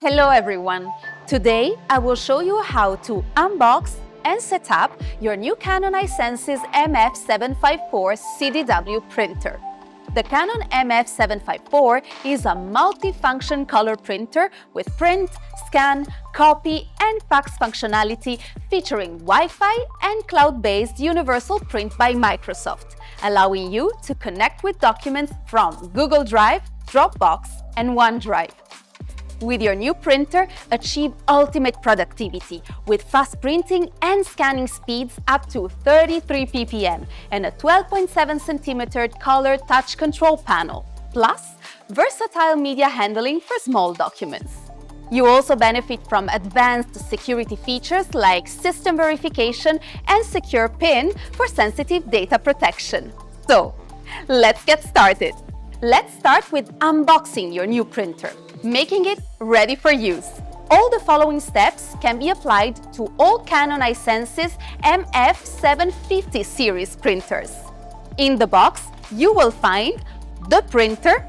Hello everyone! Today I will show you how to unbox and set up your new Canon i-SENSYS MF750 CDW printer. The Canon MF750 is a multi-function color printer with print, scan, copy and fax functionality featuring Wi-Fi and cloud-based universal print by Microsoft, allowing you to connect with documents from Google Drive, Dropbox and OneDrive. With your new printer, achieve ultimate productivity with fast printing and scanning speeds up to 33 ppm and a 12.7 cm color touch control panel, plus versatile media handling for small documents. You also benefit from advanced security features like system verification and secure PIN for sensitive data protection. So, let's get started. Let's start with unboxing your new printer, making it ready for use. All the following steps can be applied to all Canon i-SENSYS MF750 series printers. In the box, you will find the printer,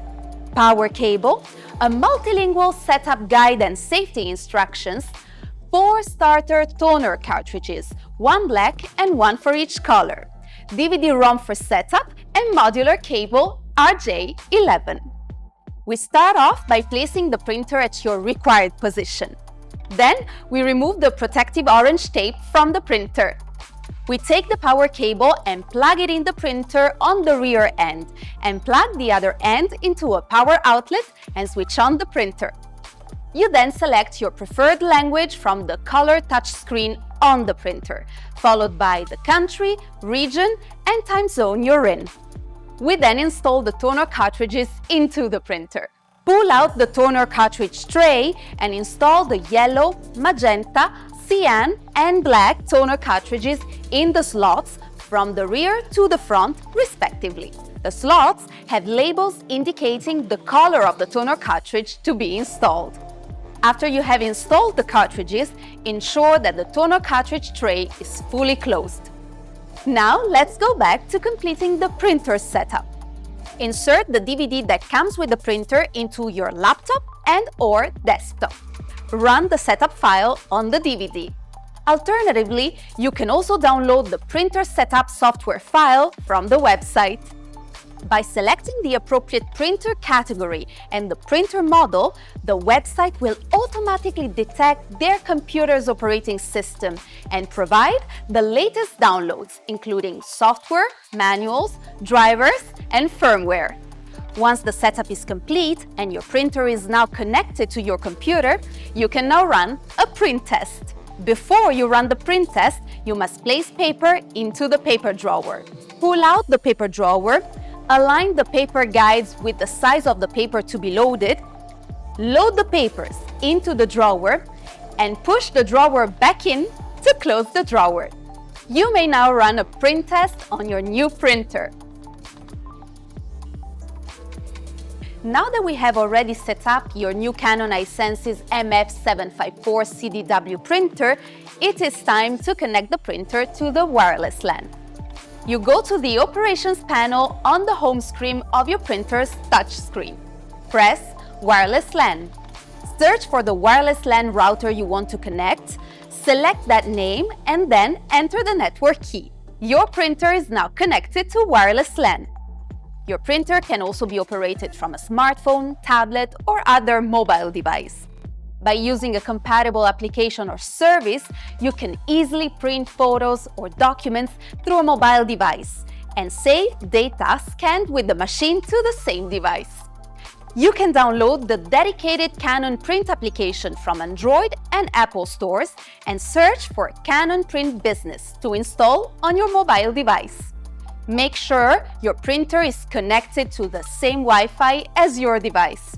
power cable, a multilingual setup guide and safety instructions, 4 starter toner cartridges, 1 black and 1 for each color, DVD-ROM for setup, and modular cable RJ11. We start off by placing the printer at your required position. Then, we remove the protective orange tape from the printer. We take the power cable and plug it in the printer on the rear end, and plug the other end into a power outlet and switch on the printer. You then select your preferred language from the color touchscreen on the printer, followed by the country, region, and time zone you're in. We then install the toner cartridges into the printer. Pull out the toner cartridge tray and install the yellow, magenta, cyan, and black toner cartridges in the slots from the rear to the front, respectively. The slots have labels indicating the color of the toner cartridge to be installed. After you have installed the cartridges, ensure that the toner cartridge tray is fully closed. Now let's go back to completing the printer setup. Insert the DVD that comes with the printer into your laptop and/or desktop. Run the setup file on the DVD. Alternatively, you can also download the printer setup software file from the website. By selecting the appropriate printer category and the printer model, the website will automatically detect their computer's operating system and provide the latest downloads, including software, manuals, drivers, and firmware. Once the setup is complete and your printer is now connected to your computer, you can now run a print test. Before you run the print test, you must place paper into the paper drawer. Pull out the paper drawer. Align the paper guides with the size of the paper to be loaded, load the papers into the drawer, and push the drawer back in to close the drawer. You may now run a print test on your new printer. Now that we have already set up your new Canon i-SENSYS MF750 CDW printer, it is time to connect the printer to the wireless LAN. You go to the Operations panel on the home screen of your printer's touchscreen. Press Wireless LAN. Search for the wireless LAN router you want to connect, select that name, and then enter the network key. Your printer is now connected to wireless LAN. Your printer can also be operated from a smartphone, tablet, or other mobile device. By using a compatible application or service, you can easily print photos or documents through a mobile device and save data scanned with the machine to the same device. You can download the dedicated Canon Print application from Android and Apple stores and search for Canon Print Business to install on your mobile device. Make sure your printer is connected to the same Wi-Fi as your device.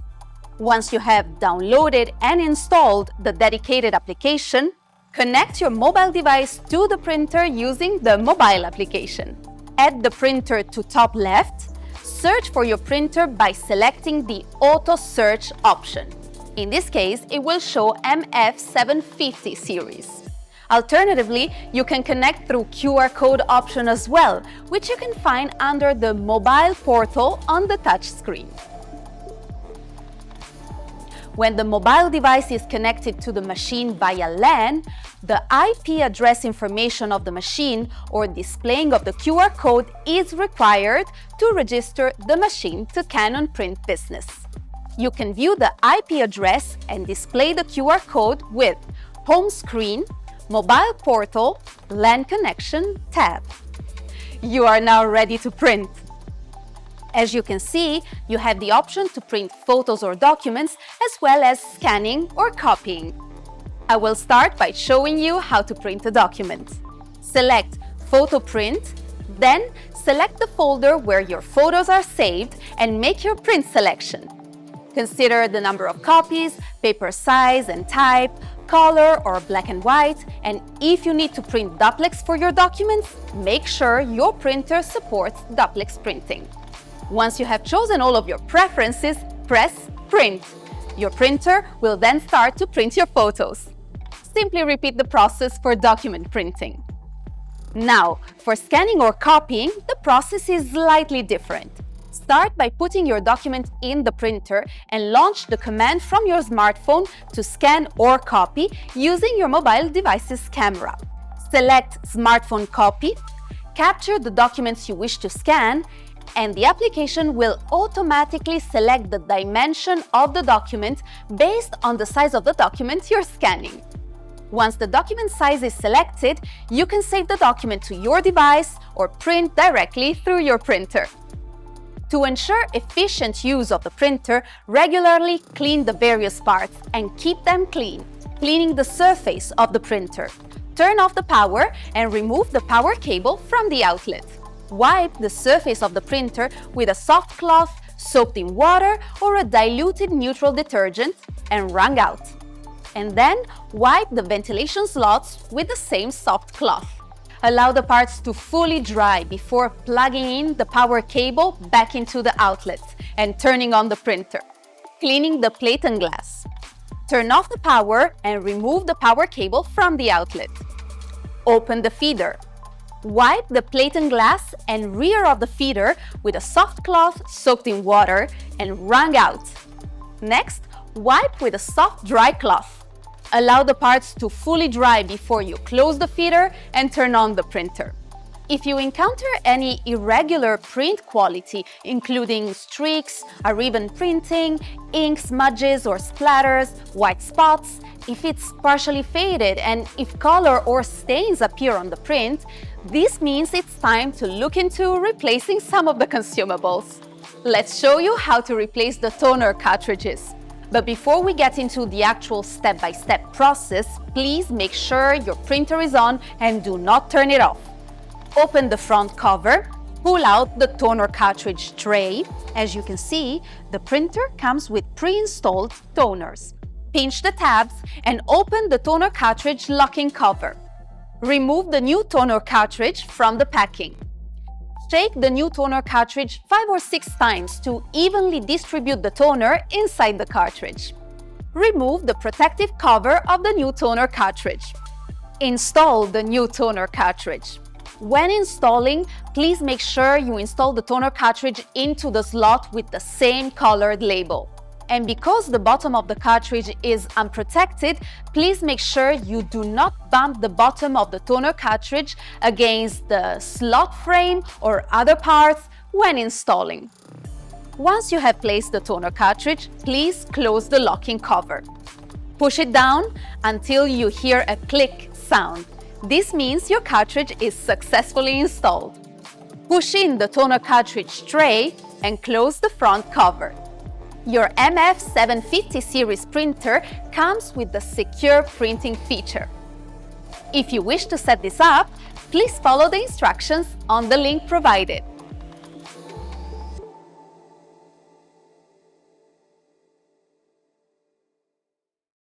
Once you have downloaded and installed the dedicated application, connect your mobile device to the printer using the mobile application. Add the printer to top left. Search for your printer by selecting the Auto Search option. In this case, it will show MF750 series. Alternatively, you can connect through QR code option as well, which you can find under the Mobile portal on the touch screen. When the mobile device is connected to the machine via LAN, the IP address information of the machine or displaying of the QR code is required to register the machine to Canon Print Business. You can view the IP address and display the QR code with Home Screen, Mobile Portal, LAN Connection tab. You are now ready to print. As you can see, you have the option to print photos or documents as well as scanning or copying. I will start by showing you how to print a document. Select Photo Print, then select the folder where your photos are saved and make your print selection. Consider the number of copies, paper size and type, color or black and white, and if you need to print duplex for your documents, make sure your printer supports duplex printing. Once you have chosen all of your preferences, press Print. Your printer will then start to print your photos. Simply repeat the process for document printing. Now, for scanning or copying, the process is slightly different. Start by putting your document in the printer and launch the command from your smartphone to scan or copy using your mobile device's camera. Select Smartphone Copy, capture the documents you wish to scan, and the application will automatically select the dimension of the document based on the size of the document you're scanning. Once the document size is selected, you can save the document to your device or print directly through your printer. To ensure efficient use of the printer, regularly clean the various parts and keep them clean, cleaning the surface of the printer. Turn off the power and remove the power cable from the outlet. Wipe the surface of the printer with a soft cloth soaked in water or a diluted neutral detergent and wrung out. And then wipe the ventilation slots with the same soft cloth. Allow the parts to fully dry before plugging in the power cable back into the outlet and turning on the printer. Cleaning the plate and glass. Turn off the power and remove the power cable from the outlet. Open the feeder. Wipe the plate and glass and rear of the feeder with a soft cloth soaked in water and wrung out. Next, wipe with a soft dry cloth. Allow the parts to fully dry before you close the feeder and turn on the printer. If you encounter any irregular print quality, including streaks, uneven printing, ink smudges or splatters, white spots, if it's partially faded, and if color or stains appear on the print, this means it's time to look into replacing some of the consumables. Let's show you how to replace the toner cartridges. But before we get into the actual step-by-step process, please make sure your printer is on and do not turn it off. Open the front cover, pull out the toner cartridge tray. As you can see, the printer comes with pre-installed toners. Pinch the tabs and open the toner cartridge locking cover. Remove the new toner cartridge from the packing. Shake the new toner cartridge 5 or 6 times to evenly distribute the toner inside the cartridge. Remove the protective cover of the new toner cartridge. Install the new toner cartridge. When installing, please make sure you install the toner cartridge into the slot with the same colored label. And because the bottom of the cartridge is unprotected, please make sure you do not bump the bottom of the toner cartridge against the slot frame or other parts when installing. Once you have placed the toner cartridge, please close the locking cover. Push it down until you hear a click sound. This means your cartridge is successfully installed. Push in the toner cartridge tray and close the front cover. Your MF750 Series printer comes with the secure printing feature. If you wish to set this up, please follow the instructions on the link provided.